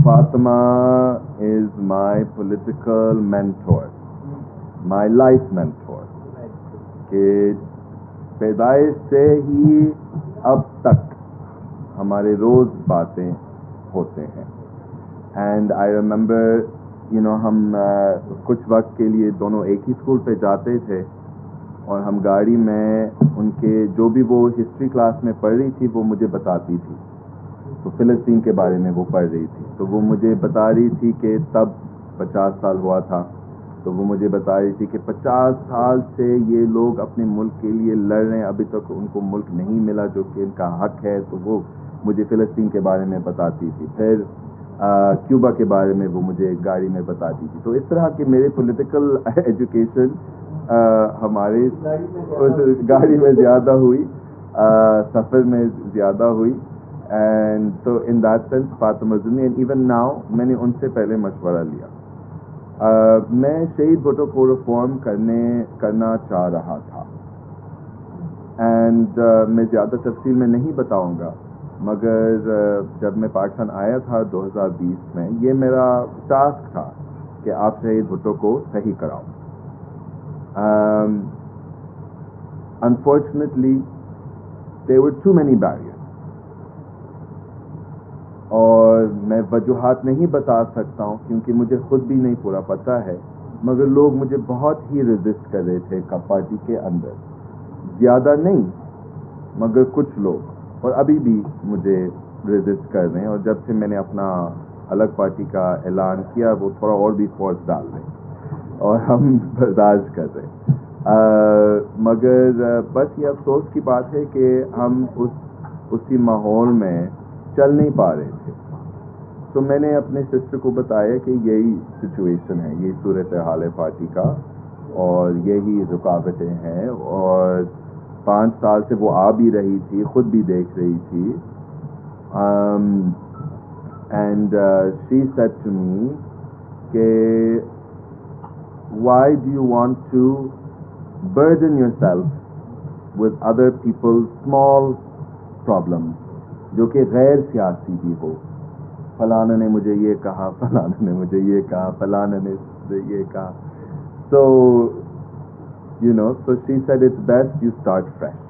Fatima is my political mentor, my life mentor. کہ پیدائش سے ہی اب تک ہمارے روز باتیں ہوتے ہیں. اینڈ آئی ریمبر ہم کچھ وقت کے لیے دونوں ایک ہی اسکول پہ جاتے تھے، اور ہم گاڑی میں ان کے جو بھی وہ ہسٹری کلاس میں پڑھ رہی تھی وہ مجھے بتاتی تھی. تو فلسطین کے بارے میں وہ پڑھ رہی تھی، تو وہ مجھے بتا رہی تھی کہ تب 50 سال ہوا تھا. تو وہ مجھے بتا رہی تھی کہ 50 سال سے یہ لوگ اپنے ملک کے لیے لڑ رہے ہیں، ابھی تک ان کو ملک نہیں ملا جو کہ ان کا حق ہے. تو وہ مجھے فلسطین کے بارے میں بتاتی تھی. پھر کیوبا کے بارے میں وہ مجھے گاڑی میں بتاتی تھی. تو اس طرح کی میرے پولیٹیکل ایجوکیشن ہمارے گاڑی میں زیادہ ہوئی، سفر میں زیادہ ہوئی. اینڈ تو in that sense Fatima Zarni, and even now میں نے ان سے پہلے مشورہ لیا. میں شہید بھٹو کو ریفارم کرنا چاہ رہا تھا. اینڈ میں زیادہ تفصیل میں نہیں بتاؤں گا، مگر جب میں پاکستان آیا تھا 2020 میں، یہ میرا ٹاسک تھا کہ آپ شہید بھٹو کو صحیح کراؤ. Unfortunately, there were too many barriers. اور میں وجوہات نہیں بتا سکتا ہوں کیونکہ مجھے خود بھی نہیں پورا پتہ ہے، مگر لوگ مجھے بہت ہی ریزسٹ کر رہے تھے پارٹی کے اندر. زیادہ نہیں مگر کچھ لوگ، اور ابھی بھی مجھے ریزسٹ کر رہے ہیں. اور جب سے میں نے اپنا الگ پارٹی کا اعلان کیا، وہ تھوڑا اور بھی فورس ڈال رہے ہیں اور ہم برداشت کر رہے ہیں. مگر بس یہ افسوس کی بات ہے کہ ہم اسی ماحول میں چل نہیں پا رہے تھے. تو میں نے اپنے سسٹر کو بتایا کہ یہی سچویشن ہے، یہی صورتحال ہے پارٹی کا، اور یہی رکاوٹیں ہیں. اور 5 سال سے وہ آ بھی رہی تھی، خود بھی دیکھ رہی تھی. And she said to me کہ why do you want to burden yourself with other people's small problems جو کہ غیر سیاسی بھی ہو. فلانا نے مجھے یہ کہا، فلانا نے مجھے یہ کہا، فلانا نے مجھے یہ کہا. So she said it's best you start fresh.